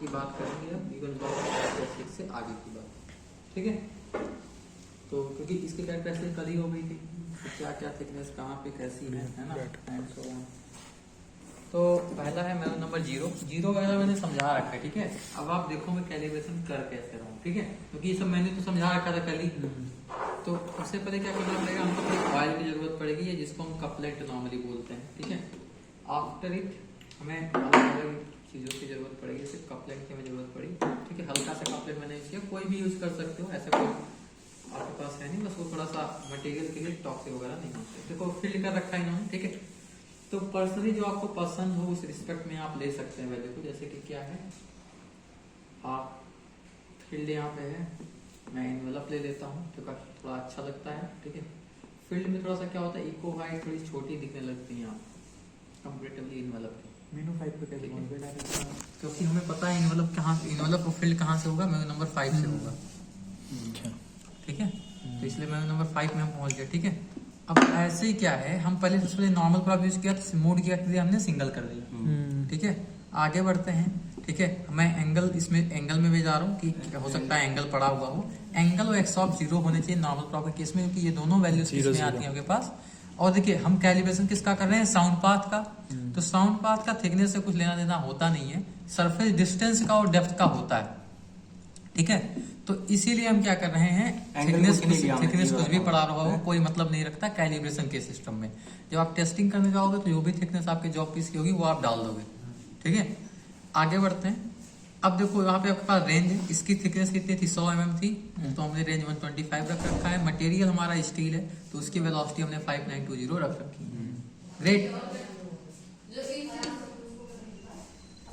की बात करेंगे अब गिवन ब्लॉक कैरेक्टरिस्टिक से आगे की बात, ठीक है। तो क्योंकि इसकी कैरेक्टरिस्टिक कल ही हो गई थी, तो क्या क्या थिकनेस कहाँ पे कैसी है ना, एंड सो ऑन। तो पहला है मेरा नंबर 0 वगैरह मैंने समझा रखा है, ठीक है। अब आप देखो मैं कैलिब्रेशन कर कैसे रहा हूँ, ठीक है, क्योंकि ये सब मैंने तो समझा रखा था कल ही। तो सबसे पहले क्या करना पड़ेगा, हमको एक ऑयल की जरूरत पड़ेगी, है जिसको हम कपलेट नॉर्मली बोलते हैं, ठीक है। आफ्टर इट हमें अलग अलग चीज़ों की जरूरत पड़ेगी, जैसे कपलेट की हमें जरूरत पड़ी, ठीक है। हल्का सा कपलेट मैंने यूज किया, कोई भी यूज कर सकते हो, ऐसा कोई आपके पास है नहीं, बस वो थोड़ा सा मटेरियल के लिए टॉक्सिक वगैरह नहीं होते। देखो फिल्ड कर रखा है इन्होंने, ठीक है। तो पर्सनली जो आपको पसंद हो उस रिस्पेक्ट में आप ले सकते हैं वैल्यू को, जैसे कि क्या है, आप फील्ड यहाँ पे है, मैं इन्वेलप ले लेता हूँ तो थोड़ा अच्छा लगता है, ठीक है। फील्ड में थोड़ा सा क्या होता है, इको हाइट थोड़ी छोटी दिखने लगती है कंपैरेटिवली इन्वेलप की। मेनू 5 पे कैसे पहुंच गए, क्योंकि हमें पता है इन्वेलप कहाँ, इन्वेलप फील्ड कहाँ से होगा, मेनू नंबर 5 से होगा, ठीक है। तो इसलिए मेनू नंबर 5 में हम पहुंच गए, ठीक है। अब ऐसे ही क्या है, हम पहले सबसे पहले नॉर्मल प्रॉप यूज किया, मोड किया, हमने सिंगल कर दिया, ठीक है। आगे बढ़ते हैं, ठीक है। मैं एंगल, इसमें एंगल में भी जा रहा हूँ कि हो सकता है एंगल पड़ा हुआ हो, एंगल और एक्स ऑफ 0 होने चाहिए नॉर्मल प्रॉप के केस में, क्योंकि ये दोनों वैल्यूज किसमें आती है आपके पास। और देखिए हम कैलिब्रेशन किसका कर रहे हैं, साउंड पाथ का। तो साउंड पाथ का थिकनेस से कुछ लेना देना होता नहीं है, सरफेस डिस्टेंस का और डेप्थ का होता है, ठीक है। तो इसीलिए हम क्या कर रहे हैं, थिकनेस कुछ भी पड़ा रहा हो कोई मतलब नहीं रखता कैलिब्रेशन के सिस्टम में। जब आप टेस्टिंग करने जाओगे तो जो भी थिकनेस आपके जॉब पीस की होगी वो आप डाल दोगे, ठीक है। आगे बढ़ते हैं। अब देखो यहाँ पे आपके पास रेंज है, इसकी थिकनेस कितनी थी, 100 mm थी, तो हमने रेंज 125 रख रखा है। मटेरियल हमारा स्टील है तो उसकी वेलोसिटी हमने 5920 रख रखी है, ग्रेट।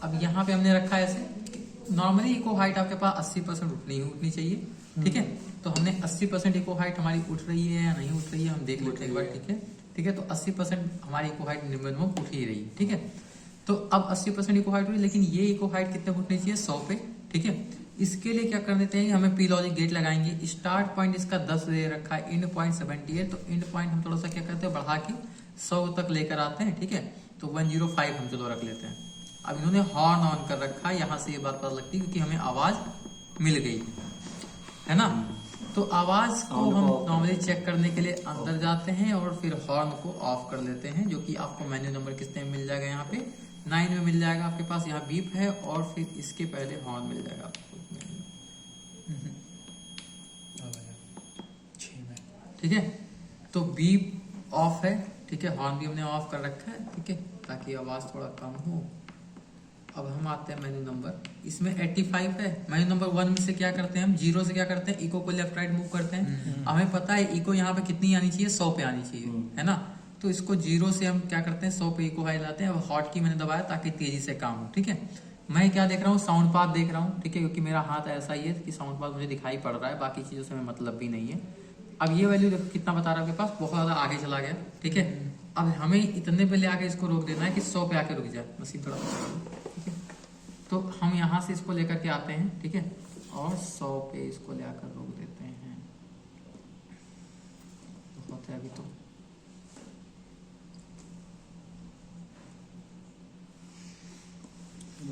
अब यहाँ पे हमने रखा है ऐसे, नॉर्मली इको हाइट आपके पास 80% उठनी चाहिए, ठीक है। तो हमने 80% इको हाइट हमारी उठ रही है या नहीं उठ रही है हम देख लेते हैं एक बार, ठीक है, ठीक है। तो 80% हमारी इको हाइट मिनिमम उठ ही रही है, ठीक है। तो अब 80% इको हाइट हुई, लेकिन ये इको हाइट कितने उठनी चाहिए, 100 पे, ठीक है। इसके लिए क्या कर देते हैं, हमें पी लॉजिक गेट लगाएंगे। स्टार्ट पॉइंट इसका 10 दे रखा है, एंड पॉइंट 70 है, तो एंड पॉइंट हम थोड़ा सा क्या करते हैं, बढ़ा के 100 तक लेकर आते हैं, ठीक है। तो 105 हम चलो रख लेते हैं। अब इन्होंने हॉर्न ऑन कर रखा है, यहाँ से ये बात पता लगती है क्योंकि हमें आवाज मिल गई है ना। तो आवाज को हम नॉर्मली चेक करने के लिए अंदर जाते हैं और फिर हॉर्न को ऑफ कर लेते हैं, जो कि आपको मेन्यू नंबर कितने में मिल जाएगा, यहाँ पे 9 में मिल जाएगा आपके पास। यहाँ बीप है और फिर इसके पहले हॉर्न मिल जाएगा आपको, ठीक है। तो बीप ऑफ है, ठीक है, हॉर्न भी हमने ऑफ कर रखा है, ठीक है, ताकि आवाज थोड़ा कम हो। अब हम आते हैं मेन्यू नंबर, इसमें 85 है। मेन्यू नंबर 1 में से क्या करते हैं हम, 0 से क्या करते हैं, इको को लेफ्ट राइट मूव करते हैं। हमें पता है इको यहाँ पे कितनी आनी चाहिए, 100 पे आनी चाहिए, है ना। तो इसको 0 से हम क्या करते हैं, 100 पे इको हाई लाते हैं। अब हॉट की मैंने दबाया ताकि तेजी से काम हो, ठीक है। मैं क्या देख रहा हूँ, साउंड पाथ देख रहा हूँ, ठीक है, क्योंकि मेरा हाथ ऐसा ही है कि साउंड पाथ मुझे दिखाई पड़ रहा है, बाकी चीजों से हमें मतलब भी नहीं है। अब ये वैल्यू देखो कितना बता रहा है आपके पास, बहुत ज्यादा आगे चला गया, ठीक है। अब हमें इतने पे ले आके इसको रोक देना है कि 100 पे आके रुक जाए, मशीन थोड़ा, ठीक है। तो हम यहाँ से इसको लेकर के आते हैं, ठीक है, और 100 पे इसको ले आकर रोक देते हैं। बहुत है अभी तो,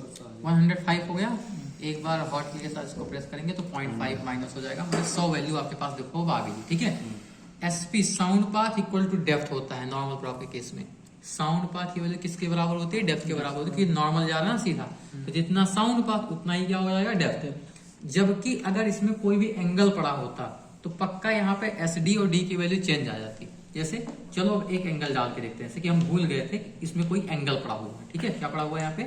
तो 105 हो गया। एक बार हॉट की के साथ इसको प्रेस करेंगे तो 0.5 माइनस हो जाएगा, मतलब 100 वैल्यू आपके पास देखो आ गई, ठीक है। SP sound path equal to depth होता है नॉर्मल प्रॉप के केस में। साउंड पाथ की वैल्यू किसके बराबर होती है, डेप्थ के बराबर होती है, क्योंकि नॉर्मल जा रहा है ना सीधा, तो जितना साउंड पाथ उतना ही क्या हो जाएगा, डेप्थ। जबकि अगर इसमें कोई भी एंगल पड़ा होता तो पक्का यहाँ पे एस डी और डी की वैल्यू चेंज आ जाती। जैसे चलो अब एक एंगल डाल के देखते हैं, जैसे कि हम भूल गए थे इसमें कोई एंगल पड़ा हुआ है, ठीक है। क्या पड़ा हुआ है यहाँ पे,